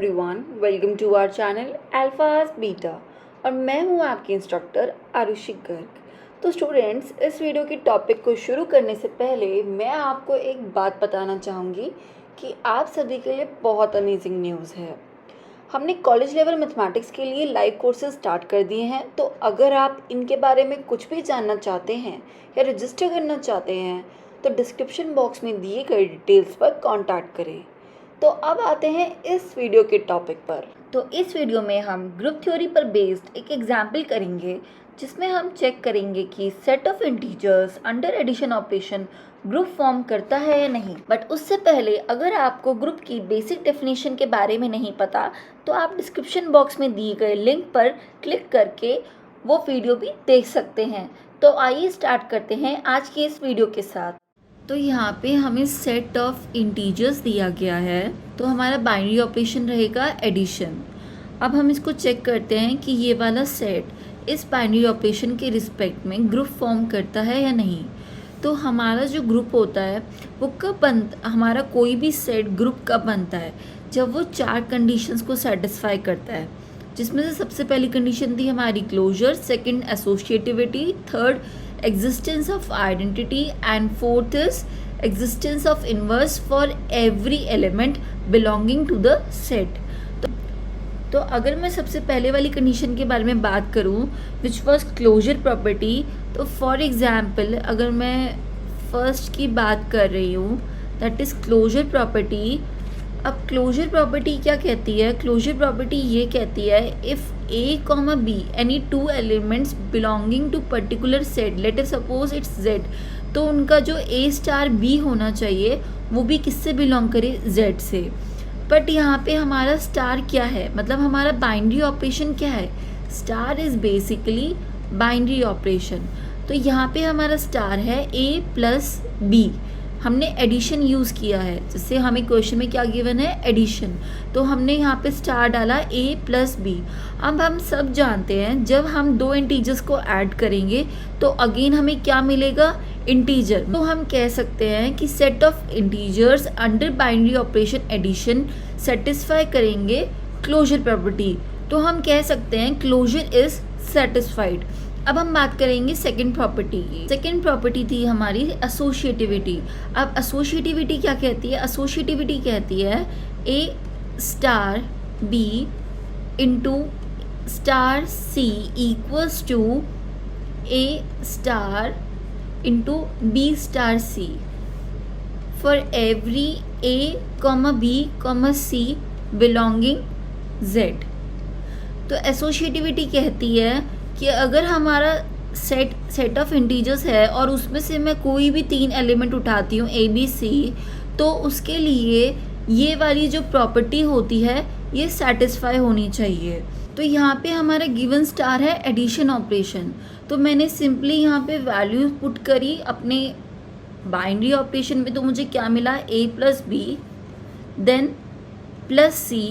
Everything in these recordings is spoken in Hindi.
Everyone, welcome to our channel Alfaz beta और मैं हूं आपकी इंस्ट्रक्टर आरुषि गर्ग। तो स्टूडेंट्स, इस वीडियो की टॉपिक को शुरू करने से पहले मैं आपको एक बात बताना चाहूँगी कि आप सभी के लिए बहुत अमेजिंग न्यूज़ है। हमने कॉलेज लेवल मैथमेटिक्स के लिए लाइव कोर्सेज स्टार्ट कर दिए हैं। तो अगर आप इनके बारे में कुछ भी जानना चाहते हैं या रजिस्टर करना चाहते हैं तो डिस्क्रिप्शन बॉक्स में दिए गए डिटेल्स पर कॉन्टैक्ट करें। तो अब आते हैं इस वीडियो के टॉपिक पर। तो इस वीडियो में हम ग्रुप थ्योरी पर बेस्ड एक एग्जाम्पल करेंगे जिसमें हम चेक करेंगे कि set of integers under addition operation group form करता है या नहीं। बट उससे पहले अगर आपको ग्रुप की बेसिक डेफिनेशन के बारे में नहीं पता तो आप डिस्क्रिप्शन बॉक्स में दिए गए लिंक पर क्लिक करके वो वीडियो भी देख सकते हैं। तो आइए स्टार्ट करते हैं आज की इस वीडियो के साथ। तो यहाँ पे हमें सेट ऑफ इंटीजर्स दिया गया है, तो हमारा बाइनरी ऑपरेशन रहेगा एडिशन। अब हम इसको चेक करते हैं कि ये वाला सेट इस बाइनरी ऑपरेशन के रिस्पेक्ट में ग्रुप फॉर्म करता है या नहीं। तो हमारा जो ग्रुप होता है वो हमारा कोई भी सेट ग्रुप कब बनता है, जब वो 4 कंडीशंस को सेटिस्फाई करता है, जिसमें से सबसे पहली कंडीशन थी हमारी closure, second associativity, third existence of identity and fourth is existence of inverse for every element belonging to the set। तो अगर मैं सबसे पहले वाली कंडीशन के बारे में बात करूं which was closure property, तो फॉर एग्जाम्पल अगर मैं फर्स्ट की बात कर रही हूँ दैट इज़ क्लोजर प्रॉपर्टी। अब क्लोजर प्रॉपर्टी क्या कहती है? क्लोजर प्रॉपर्टी ये कहती है if A, B any two elements belonging to particular set, let us suppose it's Z, तो उनका जो A स्टार B होना चाहिए वो भी किससे बिलोंग करे? Z से। बट यहाँ पे हमारा स्टार क्या है, मतलब हमारा बाइनरी ऑपरेशन क्या है? Star is basically binary operation. तो यहाँ पे हमारा स्टार है A प्लस B। हमने एडिशन यूज़ किया है, जैसे हमें क्वेश्चन में क्या गिवन है? एडिशन। तो हमने यहाँ पे स्टार डाला A प्लस बी। अब हम सब जानते हैं जब हम 2 इंटीजर्स को ऐड करेंगे तो अगेन हमें क्या मिलेगा? इंटीजर। तो हम कह सकते हैं कि set of integers under binary operation addition satisfy करेंगे क्लोजर प्रॉपर्टी। तो हम कह सकते हैं क्लोजर इज सेटिस्फाइड। अब हम बात करेंगे सेकंड प्रॉपर्टी की। सेकंड प्रॉपर्टी थी हमारी एसोसिएटिविटी। अब एसोसिएटिविटी क्या कहती है? एसोसिएटिविटी कहती है A star B into star C equals to A star into B star C for every A comma B comma C belonging Z. तो एसोसिएटिविटी कहती है कि अगर हमारा सेट ऑफ इंटीजर्स है और उसमें से मैं कोई भी 3 एलिमेंट उठाती हूँ ए बी सी, तो उसके लिए ये वाली जो प्रॉपर्टी होती है ये सेटिस्फाई होनी चाहिए। तो यहाँ पे हमारा गिवन स्टार है एडिशन ऑपरेशन। तो मैंने सिंपली यहाँ पे वैल्यू पुट करी अपने बाइनरी ऑपरेशन में, तो मुझे क्या मिला? A plus B then plus C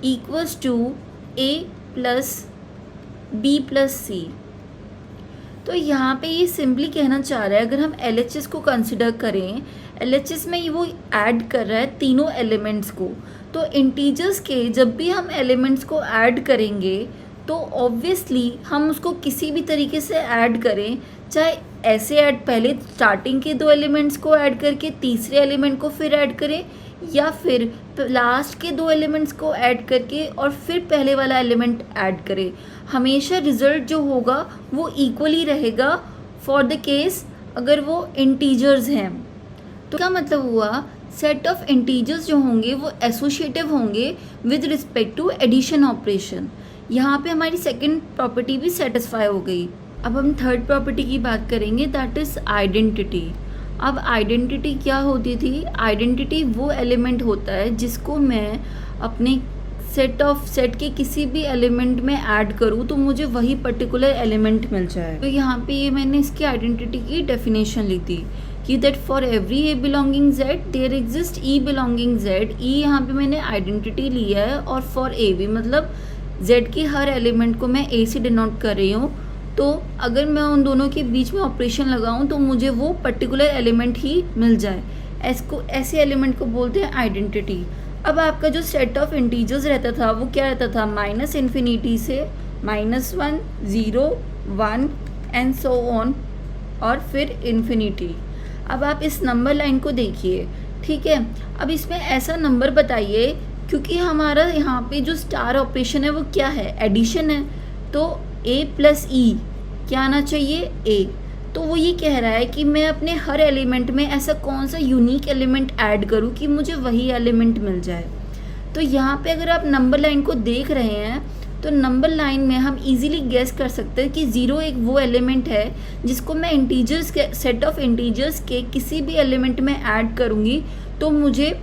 equals to A plus B plus C. तो यहाँ पे ये सिंपली कहना चाह रहा है अगर हम LHS को कंसिडर करें, LHS में ये वो ऐड कर रहा है तीनों एलिमेंट्स को। तो इंटीजर्स के जब भी हम एलिमेंट्स को ऐड करेंगे तो ऑब्वियसली हम उसको किसी भी तरीके से ऐड करें, चाहे ऐसे ऐड पहले स्टार्टिंग के 2 एलिमेंट्स को ऐड करके तीसरे एलिमेंट को फिर ऐड करें, या फिर लास्ट के 2 एलिमेंट्स को ऐड करके और फिर पहले वाला एलिमेंट ऐड करें, हमेशा रिजल्ट जो होगा वो इक्वली रहेगा फॉर द केस अगर वो इंटीजर्स हैं। तो क्या मतलब हुआ? सेट ऑफ इंटीजर्स जो होंगे वो एसोसिएटिव होंगे with respect to addition operation. यहाँ पे हमारी सेकंड प्रॉपर्टी भी सेटिस्फाई हो गई। अब हम थर्ड प्रॉपर्टी की बात करेंगे दैट इज़ आइडेंटिटी। अब आइडेंटिटी क्या होती थी? आइडेंटिटी वो एलिमेंट होता है जिसको मैं अपने सेट के किसी भी एलिमेंट में ऐड करूँ तो मुझे वही पर्टिकुलर एलिमेंट मिल जाए। तो यहाँ पे ये मैंने इसकी आइडेंटिटी की डेफिनेशन ली थी कि that for every A belonging Z there exist E belonging Z. E यहाँ पे मैंने आइडेंटिटी ली है और फॉर ए भी, मतलब जेड की हर एलिमेंट को मैं ए से डिनोट कर रही हूँ। तो अगर मैं उन दोनों के बीच में ऑपरेशन लगाऊं तो मुझे वो पर्टिकुलर एलिमेंट ही मिल जाए। ऐसे एलिमेंट को बोलते हैं आइडेंटिटी। अब आपका जो सेट ऑफ इंटीजर्स रहता था वो क्या रहता था, माइनस इन्फिनिटी से -1, 0, 1 एंड सो ऑन और फिर इन्फिनिटी। अब आप इस नंबर लाइन को देखिए, ठीक है। अब इसमें ऐसा नंबर बताइए, क्योंकि हमारा यहाँ पे जो स्टार ऑपरेशन है वो क्या है, एडिशन है, तो a प्लस ई क्या आना चाहिए, a। तो वो ये कह रहा है कि मैं अपने हर एलिमेंट में ऐसा कौन सा यूनिक एलिमेंट ऐड करूँ कि मुझे वही एलिमेंट मिल जाए। तो यहाँ पे अगर आप नंबर लाइन को देख रहे हैं तो नंबर लाइन में हम इजीली गेस कर सकते हैं कि 0 एक वो एलिमेंट है जिसको मैं इंटीजर्स के सेट ऑफ इंटीजर्स के किसी भी एलिमेंट में ऐड करूँगी तो मुझे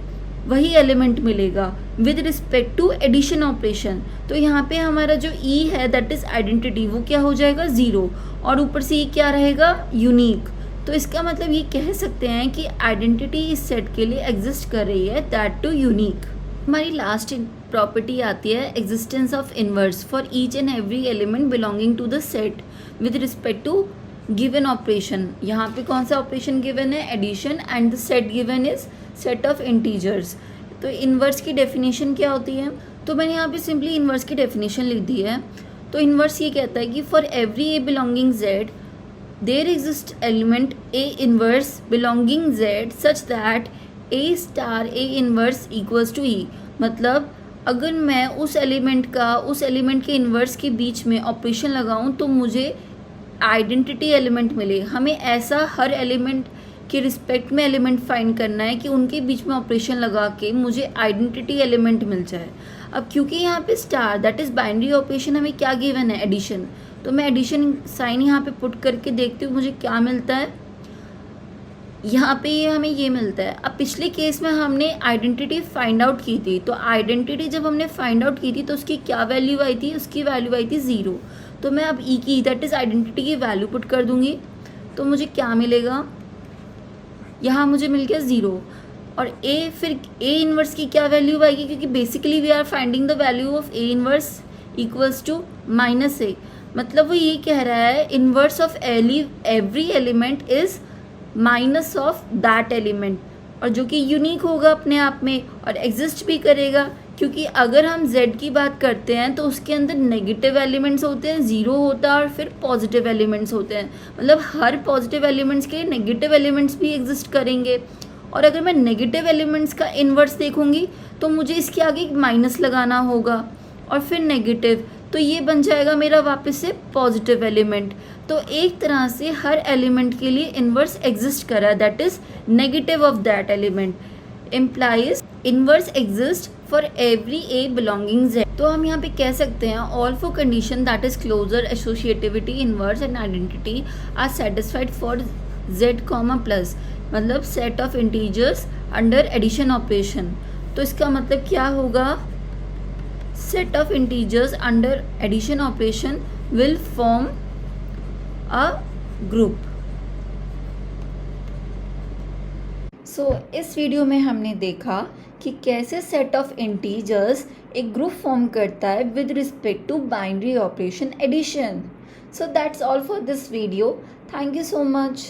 वही एलिमेंट मिलेगा with respect to addition operation. तो यहाँ पे हमारा जो ई है दैट इज़ आइडेंटिटी, वो क्या हो जाएगा 0, और ऊपर से ये क्या रहेगा, यूनिक। तो इसका मतलब ये कह सकते हैं कि आइडेंटिटी इस सेट के लिए एग्जिस्ट कर रही है, दैट टू यूनिक। हमारी लास्ट प्रॉपर्टी आती है existence of inverse for each and every element belonging to the set with respect to given operation. यहाँ पे कौन सा ऑपरेशन गिवन है, addition, and the set given is set of integers. तो इन्वर्स की डेफिनेशन क्या होती है, तो मैंने यहाँ पे सिंपली इन्वर्स की डेफिनेशन लिख दी है। तो इन्वर्स ये कहता है कि for every A belonging Z there exist element A inverse belonging Z such that A star A inverse equals to E. मतलब अगर मैं उस एलिमेंट के इन्वर्स के बीच में ऑपरेशन लगाऊं तो मुझे आइडेंटिटी एलिमेंट मिले। हमें ऐसा हर एलिमेंट के रिस्पेक्ट में एलिमेंट फाइंड करना है कि उनके बीच में ऑपरेशन लगा के मुझे आइडेंटिटी एलिमेंट मिल जाए। अब क्योंकि यहाँ पे star that is binary operation हमें क्या गिवन है, एडिशन, तो मैं एडिशन साइन यहाँ पे पुट करके देखती हूँ मुझे क्या मिलता है। यहाँ पे हमें ये मिलता है। अब पिछले केस में हमने आइडेंटिटी फाइंड आउट की थी, तो आइडेंटिटी जब हमने फाइंड आउट की थी तो उसकी क्या वैल्यू आई थी, उसकी वैल्यू आई थी 0। तो मैं अब ई की दैट इज़ आइडेंटिटी की वैल्यू पुट कर दूँगी तो मुझे क्या मिलेगा, यहाँ मुझे मिल गया 0। और ए, फिर ए इन्वर्स की क्या वैल्यू आएगी, क्योंकि basically we are finding the value of a inverse equals to -a। मतलब वो ये कह रहा है inverse of every element is minus of that element, और जो कि यूनिक होगा अपने आप में और एग्जिस्ट भी करेगा। क्योंकि अगर हम z की बात करते हैं तो उसके अंदर नेगेटिव एलिमेंट्स होते हैं, 0 होता है, और फिर पॉजिटिव एलिमेंट्स होते हैं। मतलब हर पॉजिटिव एलिमेंट्स के नेगेटिव एलिमेंट्स भी एग्जिस्ट करेंगे। और अगर मैं नेगेटिव एलिमेंट्स का इन्वर्स देखूंगी तो मुझे इसके आगे माइनस लगाना होगा और फिर नेगेटिव, तो ये बन जाएगा मेरा वापस से पॉजिटिव एलिमेंट। तो एक तरह से हर एलिमेंट के लिए इन्वर्स एग्जिस्ट कर रहा है, that is negative of that element implies inverse exist for every a belonging z। तो हम यहाँ पे कह सकते हैं all for condition that is closure associativity inverse and identity are satisfied for z plus, मतलब set of integers under addition operation। तो इसका मतलब क्या होगा, set of integers under addition operation will form a group। इस वीडियो में हमने देखा कि कैसे सेट ऑफ इंटीजर्स एक ग्रुप फॉर्म करता है with respect to binary operation addition. So that's all for this video. Thank you so much.